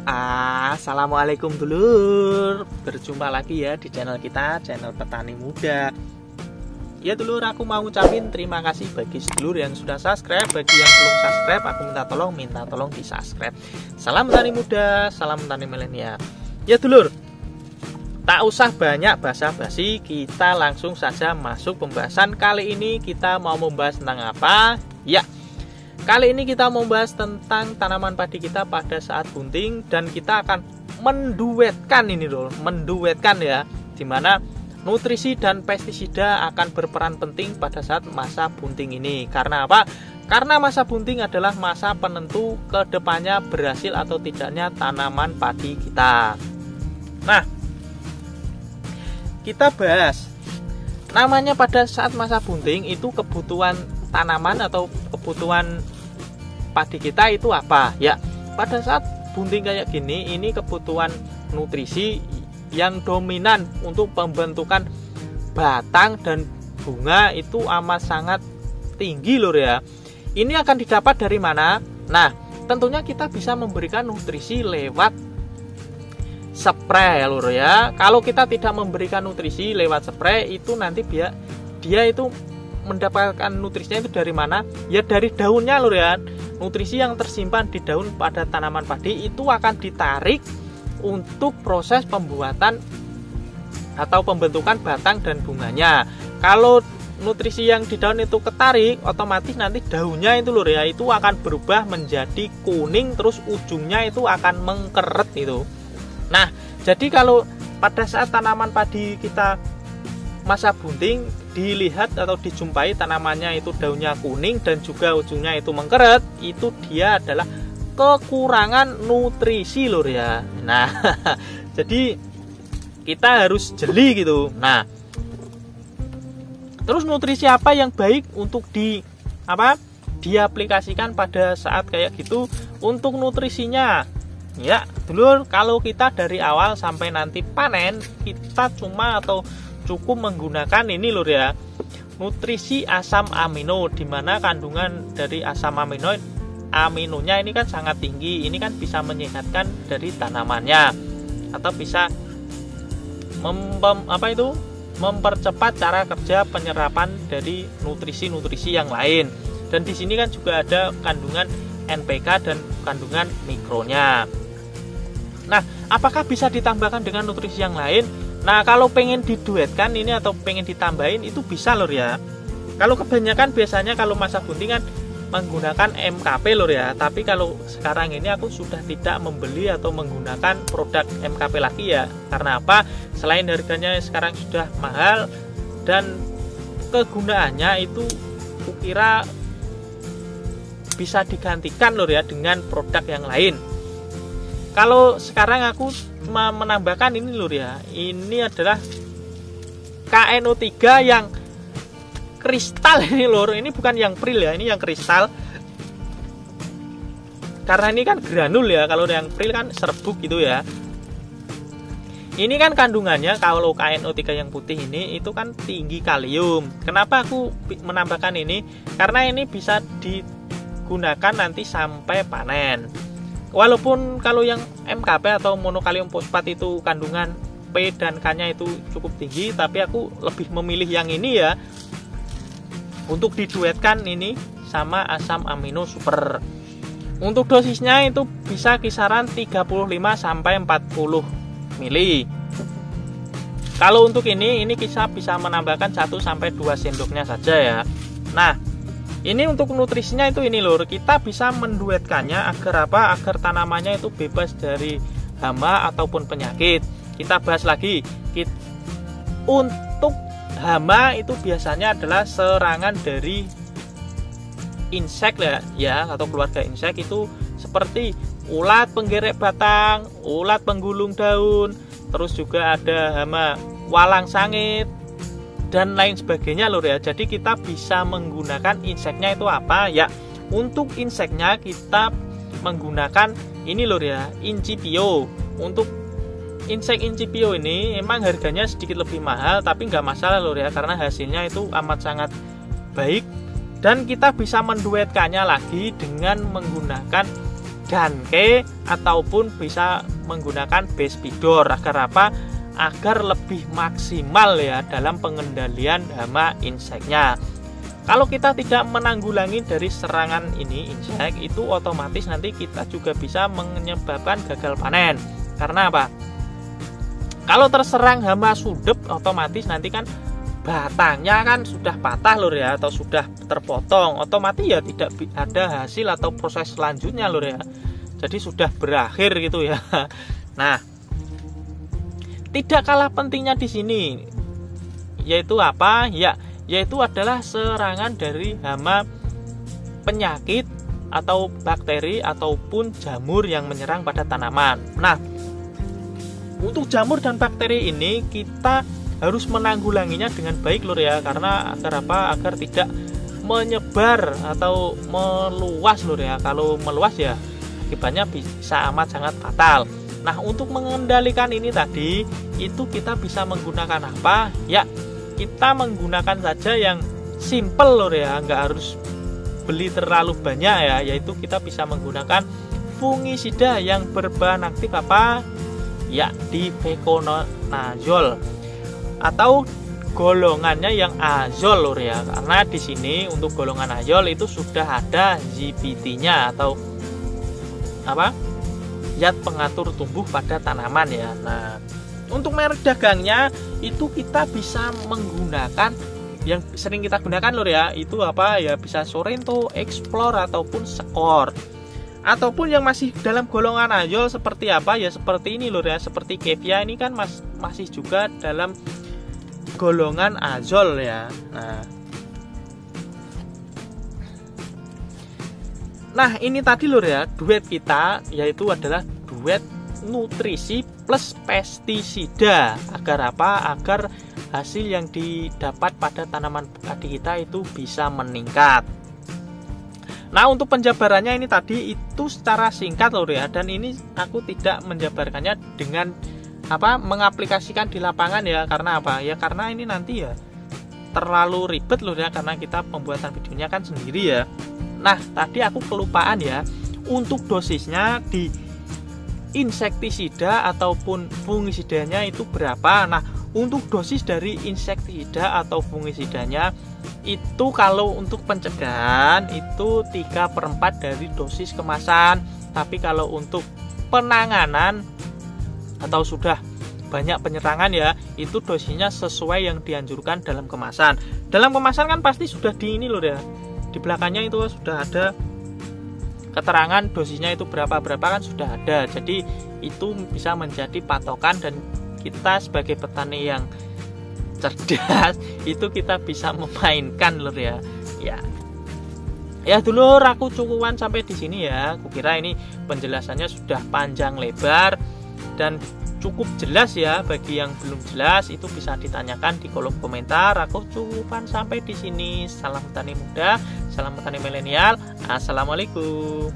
Assalamualaikum dulur. Berjumpa lagi ya di channel kita, channel Petani Muda. Ya dulur, aku mau ngucapin terima kasih bagi sedulur yang sudah subscribe. Bagi yang belum subscribe, aku minta tolong di subscribe. Salam petani muda, salam petani milenial. Ya dulur, tak usah banyak basa-basi, kita langsung saja masuk pembahasan. Kali ini kita mau membahas tentang apa? Ya, kali ini kita membahas tentang tanaman padi kita pada saat bunting, dan kita akan menduetkan ini loh, menduetkan ya, dimana nutrisi dan pestisida akan berperan penting pada saat masa bunting ini. Karena apa? Karena masa bunting adalah masa penentu kedepannya berhasil atau tidaknya tanaman padi kita. Nah, kita bahas namanya pada saat masa bunting itu kebutuhan tanaman atau kebutuhan padi kita itu apa ya. Pada saat bunting kayak gini, ini kebutuhan nutrisi yang dominan untuk pembentukan batang dan bunga itu amat sangat tinggi lur ya. Ini akan didapat dari mana? Nah, tentunya kita bisa memberikan nutrisi lewat spray ya lur ya. Kalau kita tidak memberikan nutrisi lewat spray, itu nanti dia itu mendapatkan nutrisinya itu dari mana? Ya dari daunnya lur ya. Nutrisi yang tersimpan di daun pada tanaman padi itu akan ditarik untuk proses pembuatan atau pembentukan batang dan bunganya. Kalau nutrisi yang di daun itu ketarik, otomatis nanti daunnya itu lur ya, itu akan berubah menjadi kuning, terus ujungnya itu akan mengkeret itu. Nah, jadi kalau pada saat tanaman padi kita masa bunting, dilihat atau dijumpai tanamannya itu daunnya kuning dan juga ujungnya itu mengkeret, itu dia adalah kekurangan nutrisi lur ya. Nah, jadi kita harus jeli gitu. Nah, terus nutrisi apa yang baik untuk diaplikasikan pada saat kayak gitu untuk nutrisinya? Ya, dulur, kalau kita dari awal sampai nanti panen, kita cukup menggunakan ini lur ya, nutrisi asam amino, dimana kandungan dari asam aminonya ini kan sangat tinggi. Ini kan bisa menyehatkan dari tanamannya atau bisa mempercepat cara kerja penyerapan dari nutrisi-nutrisi yang lain. Dan di sini kan juga ada kandungan NPK dan kandungan mikronya. Nah, apakah bisa ditambahkan dengan nutrisi yang lain? Nah, kalau pengen diduetkan ini atau pengen ditambahin itu bisa lur ya. Kalau kebanyakan biasanya kalau masa bunting kan menggunakan MKP lur ya. Tapi kalau sekarang ini aku sudah tidak membeli atau menggunakan produk MKP lagi ya. Karena apa? Selain harganya sekarang sudah mahal dan kegunaannya itu kukira bisa digantikan lur ya dengan produk yang lain. Kalau sekarang aku cuma menambahkan ini lur ya. Ini adalah KNO3 yang kristal ini lur. Ini bukan yang pril ya, ini yang kristal. Karena ini kan granul ya, kalau yang pril kan serbuk gitu ya. Ini kan kandungannya kalau KNO3 yang putih ini itu kan tinggi kalium. Kenapa aku menambahkan ini? Karena ini bisa digunakan nanti sampai panen. Walaupun kalau yang MKP atau monokalium fosfat itu kandungan P dan K-nya itu cukup tinggi, tapi aku lebih memilih yang ini ya, untuk diduetkan ini sama asam amino super. Untuk dosisnya itu bisa kisaran 35 sampai 40 mili. Kalau untuk ini kita bisa menambahkan 1 sampai 2 sendoknya saja ya. Nah, ini untuk nutrisinya itu ini lur, kita bisa menduetkannya agar apa? Agar tanamannya itu bebas dari hama ataupun penyakit. Kita bahas lagi. Untuk hama itu biasanya adalah serangan dari insek ya, atau keluarga insek itu seperti ulat penggerek batang, ulat penggulung daun, terus juga ada hama walang sangit dan lain sebagainya lur ya. Jadi kita bisa menggunakan inseknya itu apa ya? Untuk inseknya kita menggunakan ini lur ya, Incipio. Untuk insek Incipio ini emang harganya sedikit lebih mahal, tapi nggak masalah lur ya, karena hasilnya itu amat sangat baik. Dan kita bisa menduetkannya lagi dengan menggunakan danke ataupun bisa menggunakan bespidor agar apa? Agar lebih maksimal ya dalam pengendalian hama inseknya. Kalau kita tidak menanggulangi dari serangan ini insek, itu otomatis nanti kita juga bisa menyebabkan gagal panen. Karena apa? Kalau terserang hama sudep, otomatis nanti kan batangnya kan sudah patah lur ya, atau sudah terpotong, otomatis ya tidak ada hasil atau proses selanjutnya lur ya. Jadi sudah berakhir gitu ya. Nah, tidak kalah pentingnya di sini yaitu apa? Yaitu adalah serangan dari hama penyakit atau bakteri ataupun jamur yang menyerang pada tanaman. Nah, untuk jamur dan bakteri ini kita harus menanggulanginya dengan baik lur ya, karena agar apa? Agar tidak menyebar atau meluas lur ya. Kalau meluas ya akibatnya bisa amat sangat fatal. Nah, untuk mengendalikan ini tadi itu kita bisa menggunakan apa? Ya, kita menggunakan saja yang simple lur ya, nggak harus beli terlalu banyak ya, yaitu kita bisa menggunakan fungisida yang berbahan aktif apa? Ya, difeconazole atau golongannya yang azol lur ya, karena di sini untuk golongan azol itu sudah ada ZPT-nya atau apa? Zat pengatur tumbuh pada tanaman ya. Nah, untuk merek dagangnya itu kita bisa menggunakan yang sering kita gunakan lur ya, itu apa ya, bisa Sorento, Explore ataupun Skor. Ataupun yang masih dalam golongan azol seperti apa ya, seperti ini lur ya, seperti Kevia ini kan masih juga dalam golongan azol ya. Nah, ini tadi lur ya, duet kita yaitu adalah duet nutrisi plus pestisida. Agar apa? Agar hasil yang didapat pada tanaman padi kita itu bisa meningkat. Nah, untuk penjabarannya ini tadi itu secara singkat lur ya, dan ini aku tidak menjabarkannya dengan apa, mengaplikasikan di lapangan ya. Karena apa? Ya karena ini nanti ya terlalu ribet lur ya, karena kita pembuatan videonya kan sendiri ya. Nah, tadi aku kelupaan ya, untuk dosisnya di insektisida ataupun fungisidanya itu berapa. Nah, untuk dosis dari insektisida atau fungisidanya itu kalau untuk pencegahan itu 3/4 dari dosis kemasan. Tapi kalau untuk penanganan atau sudah banyak penyerangan ya, itu dosisnya sesuai yang dianjurkan dalam kemasan. Dalam kemasan kan pasti sudah di ini loh ya, di belakangnya itu sudah ada keterangan dosisnya itu berapa kan sudah ada. Jadi itu bisa menjadi patokan, dan kita sebagai petani yang cerdas itu kita bisa memainkan lur ya. Ya dulur, aku cukupan sampai di sini ya. Aku kira ini penjelasannya sudah panjang lebar dan cukup jelas ya. Bagi yang belum jelas itu bisa ditanyakan di kolom komentar. Aku cukupan sampai di sini. Salam petani muda, salam petani milenial. Assalamualaikum.